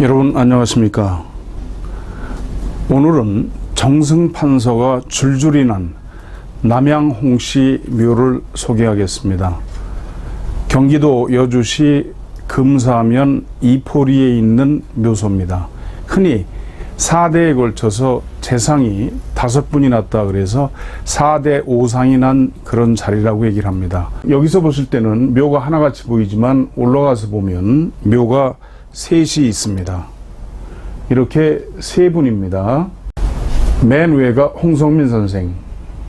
여러분 안녕하십니까. 오늘은 정승판서가 줄줄이 난 남양홍씨 묘를 소개하겠습니다. 경기도 여주시 금사면 이포리에 있는 묘소입니다. 흔히 4대에 걸쳐서 재상이 5분이 났다 그래서 4대 5상이 난 그런 자리라고 얘기를 합니다. 여기서 보실 때는 묘가 하나같이 보이지만 올라가서 보면 묘가 셋이 있습니다. 이렇게 세 분입니다. 맨 위가 홍성민 선생,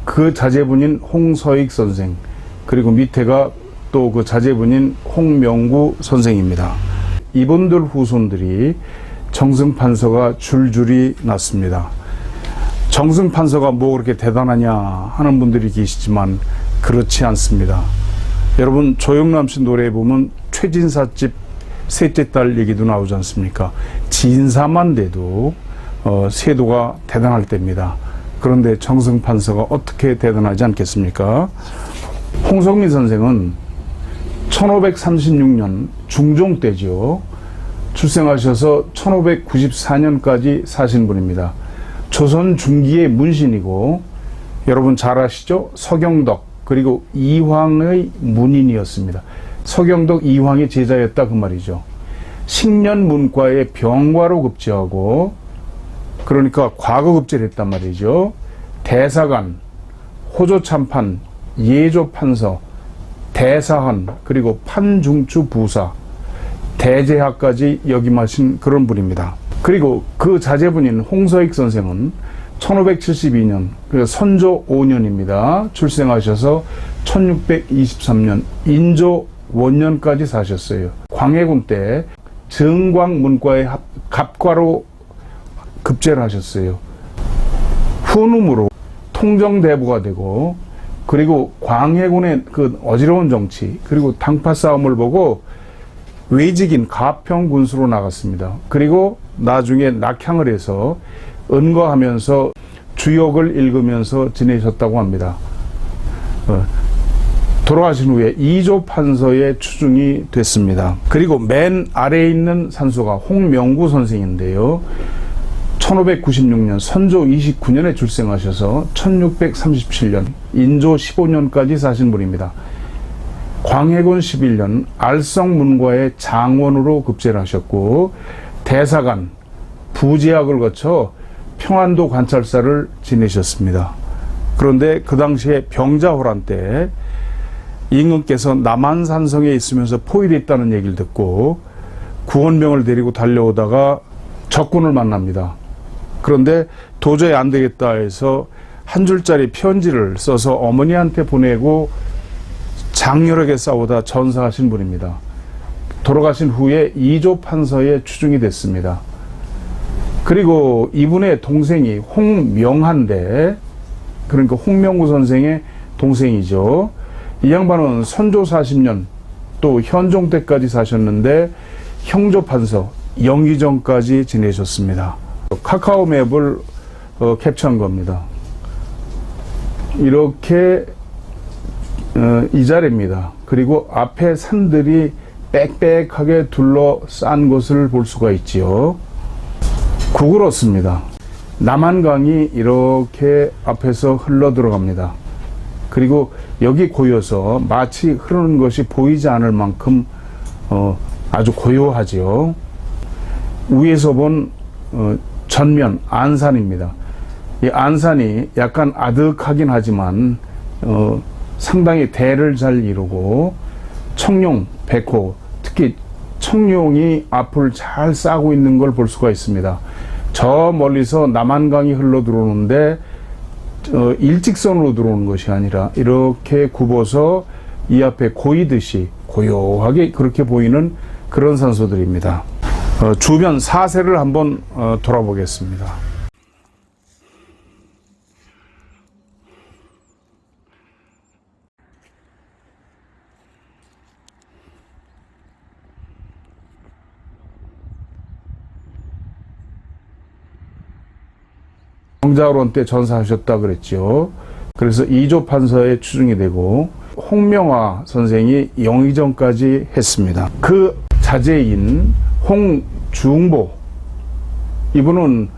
그 자제분인 홍서익 선생, 그리고 밑에가 또 그 자제분인 홍명구 선생입니다. 이분들 후손들이 정승판서가 줄줄이 났습니다. 정승판서가 뭐 그렇게 대단하냐 하는 분들이 계시지만 그렇지 않습니다. 여러분 조영남 씨 노래에 보면 최진사집 셋째 딸 얘기도 나오지 않습니까? 진사만 돼도 세도가 대단할 때입니다. 그런데 정승판서가 어떻게 대단하지 않겠습니까? 홍성민 선생은 1536년 중종 때죠. 출생하셔서 1594년까지 사신 분입니다. 조선 중기의 문신이고 여러분 잘 아시죠? 서경덕 그리고 이황의 문인이었습니다. 서경덕 이황의 제자였다 그 말이죠. 식년문과에 병과로 급제하고 그러니까 과거급제를 했단 말이죠. 대사관, 호조참판, 예조판서, 대사한 그리고 판중추 부사, 대제하까지 역임하신 그런 분입니다. 그리고 그 자제분인 홍서익 선생은 1572년 선조 5년입니다. 출생하셔서 1623년 인조 원년까지 사셨어요. 광해군 때 정광문과에 갑과로 급제를 하셨어요. 후눔으로 통정대부가 되고 그리고 광해군의 그 어지러운 정치 그리고 당파 싸움을 보고 외직인 가평군수로 나갔습니다. 그리고 나중에 낙향을 해서 은거하면서 주역을 읽으면서 지내셨다고 합니다. 돌아가신 후에 이조판서에 추중이 됐습니다. 그리고 맨 아래에 있는 산소가 홍명구 선생인데요. 1596년 선조 29년에 출생하셔서 1637년 인조 15년까지 사신 분입니다. 광해군 11년 알성문과의 장원으로 급제를 하셨고 대사관, 부제학을 거쳐 평안도 관찰사를 지내셨습니다. 그런데 그 당시에 병자호란 때 임금께서 남한산성에 있으면서 포위됐다는 얘기를 듣고 구원병을 데리고 달려오다가 적군을 만납니다. 그런데 도저히 안 되겠다 해서 한 줄짜리 편지를 써서 어머니한테 보내고 장렬하게 싸우다 전사하신 분입니다. 돌아가신 후에 이조판서에 추중이 됐습니다. 그리고 이분의 동생이 홍명한데 그러니까 홍명구 선생의 동생이죠. 이 양반은 선조 40년 또 현종 때까지 사셨는데 형조판서 영의정까지 지내셨습니다. 카카오 맵을 캡처한 겁니다. 이렇게 이 자리입니다. 그리고 앞에 산들이 빽빽하게 둘러싼 것을 볼 수가 있지요. 구그렇습니다. 남한강이 이렇게 앞에서 흘러 들어갑니다. 그리고 여기 고여서 마치 흐르는 것이 보이지 않을 만큼 아주 고요하지요. 위에서 본 전면 안산입니다. 이 안산이 약간 아득하긴 하지만 상당히 대를 잘 이루고 청룡, 백호, 특히 청룡이 앞을 잘 싸고 있는 걸 볼 수가 있습니다. 저 멀리서 남한강이 흘러 들어오는데 일직선으로 들어오는 것이 아니라 이렇게 굽어서 이 앞에 고이듯이 고요하게 그렇게 보이는 그런 산소들입니다. 주변 사세를 한번 돌아보겠습니다. 병자호란 때 전사하셨다 그랬죠. 그래서 이조판서에 추중이 되고 홍명화 선생이 영의정까지 했습니다. 그 자제인 홍중보 이분은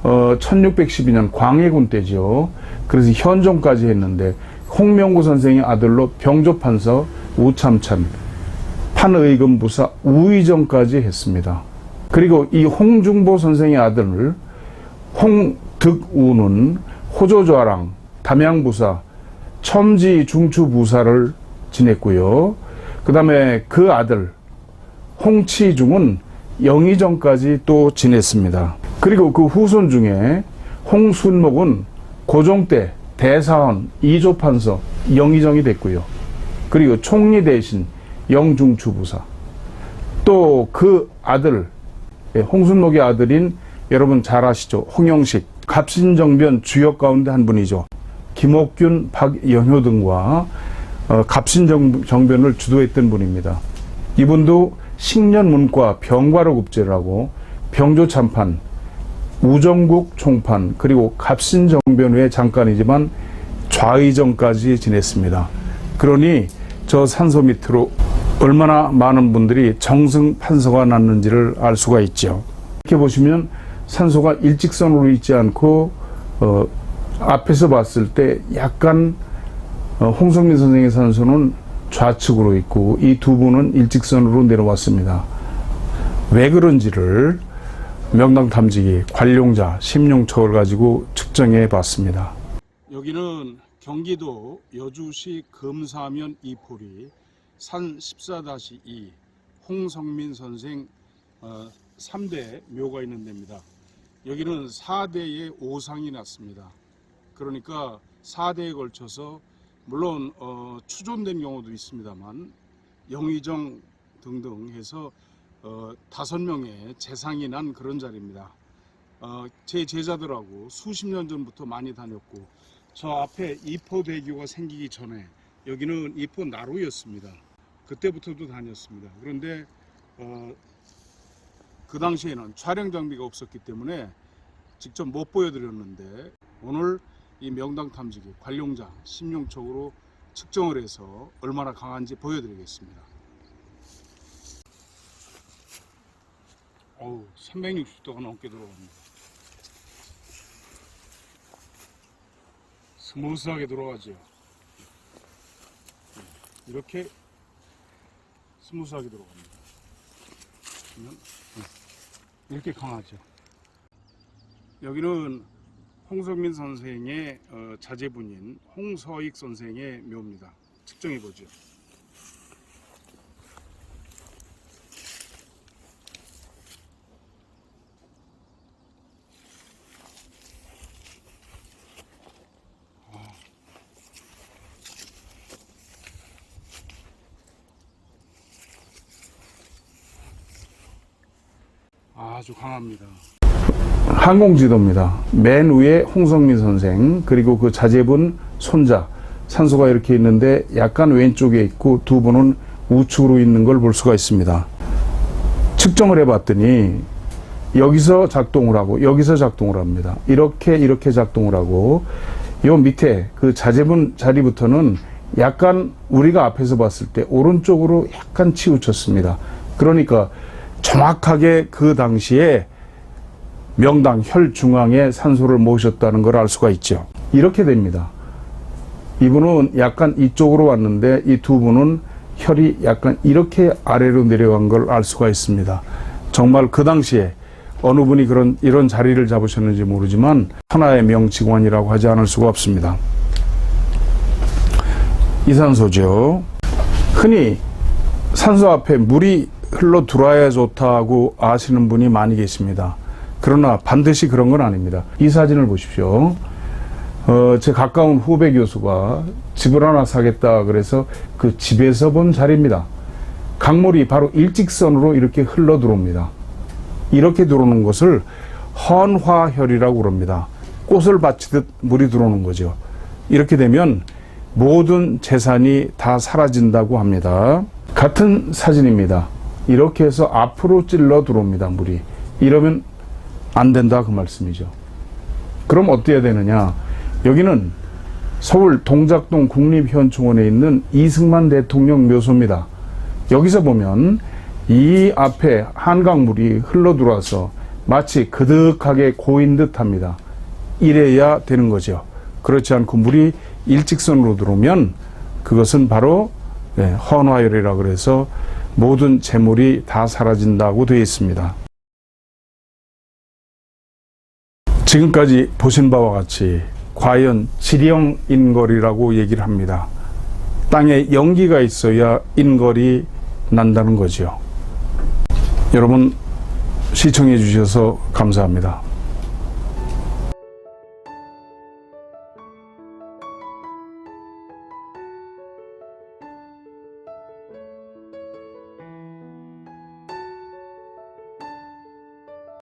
1612년 광해군 때죠. 그래서 현종까지 했는데 홍명구 선생의 아들로 병조판서 우참찬, 판의금부사 우의정까지 했습니다. 그리고 이 홍중보 선생의 아들 홍득우는 호조좌랑, 담양부사, 첨지중추부사를 지냈고요. 그 다음에 그 아들 홍치중은 영의정까지 또 지냈습니다. 그리고 그 후손 중에 홍순목은 고종 때 대사원, 이조판서, 영의정이 됐고요. 그리고 총리 대신 영중추부사. 또 그 아들, 홍순목의 아들인 여러분 잘 아시죠? 홍영식, 갑신정변 주역 가운데 한 분이죠. 김옥균, 박영효 등과 갑신정변을 주도했던 분입니다. 이분도 식년문과 병과로 급제라고 병조참판, 우정국 총판, 그리고 갑신정변의 장관이지만 좌의정까지 지냈습니다. 그러니 저 산소 밑으로 얼마나 많은 분들이 정승 판서가 났는지를 알 수가 있죠. 이렇게 보시면 산소가 일직선으로 있지 않고 앞에서 봤을 때 약간 홍성민 선생의 산소는 좌측으로 있고 이 두 분은 일직선으로 내려왔습니다. 왜 그런지를 명당 탐지기 관룡자 심룡척을 가지고 측정해 봤습니다. 여기는 경기도 여주시 금사면 이포리 산 14-2 홍성민 선생 3대 묘가 있는 데입니다. 여기는 4대의 오상이 났습니다. 그러니까 4대에 걸쳐서 물론 추존된 경우도 있습니다만 영의정 등등 해서 5명의 재상이 난 그런 자리입니다. 제 제자들하고 수십 년 전부터 많이 다녔고 저 앞에 이포대교가 생기기 전에 여기는 이포 나루였습니다. 그때부터도 다녔습니다. 그런데 그 당시에는 촬영 장비가 없었기 때문에 직접 못 보여드렸는데 오늘 이 명당 탐지기 관룡자 심룡척으로 측정을 해서 얼마나 강한지 보여드리겠습니다. 360도가 넘게 들어갑니다. 스무스하게 들어가죠. 이렇게 스무스하게 들어갑니다. 이렇게 강하죠. 여기는 홍성민 선생의 자제분인 홍서익 선생의 묘입니다. 측정해 보죠. 아주 강합니다. 항공지도입니다. 맨 위에 홍성민 선생, 그리고 그 자제분 손자, 산소가 이렇게 있는데 약간 왼쪽에 있고 두 분은 우측으로 있는 걸 볼 수가 있습니다. 측정을 해봤더니 여기서 작동을 하고 여기서 작동을 합니다. 이렇게 작동을 하고 요 밑에 그 자제분 자리부터는 약간 우리가 앞에서 봤을 때 오른쪽으로 약간 치우쳤습니다. 그러니까 정확하게 그 당시에 명당 혈중앙에 산소를 모셨다는 걸 알 수가 있죠. 이렇게 됩니다. 이분은 약간 이쪽으로 왔는데 이 두 분은 혈이 약간 이렇게 아래로 내려간 걸 알 수가 있습니다. 정말 그 당시에 어느 분이 이런 자리를 잡으셨는지 모르지만 천하의 명직원이라고 하지 않을 수가 없습니다. 이 산소죠. 흔히 산소 앞에 물이 흘러 들어와야 좋다고 아시는 분이 많이 계십니다. 그러나 반드시 그런 건 아닙니다. 이 사진을 보십시오. 제 가까운 후배 교수가 집을 하나 사겠다 그래서 그 집에서 본 자리입니다. 강물이 바로 일직선으로 이렇게 흘러 들어옵니다. 이렇게 들어오는 것을 헌화혈이라고 그럽니다. 꽃을 바치듯 물이 들어오는 거죠. 이렇게 되면 모든 재산이 다 사라진다고 합니다. 같은 사진입니다. 이렇게 해서 앞으로 찔러 들어옵니다. 물이. 이러면 안 된다 그 말씀이죠. 그럼 어때야 되느냐. 여기는 서울 동작동 국립현충원에 있는 이승만 대통령 묘소입니다. 여기서 보면 이 앞에 한강물이 흘러 들어와서 마치 그득하게 고인 듯 합니다. 이래야 되는 거죠. 그렇지 않고 물이 일직선으로 들어오면 그것은 바로 헌화열이라 그래서 모든 재물이 다 사라진다고 되어 있습니다. 지금까지 보신 바와 같이 과연 지령 인걸이라고 얘기를 합니다. 땅에 연기가 있어야 인걸이 난다는 거죠. 여러분 시청해 주셔서 감사합니다.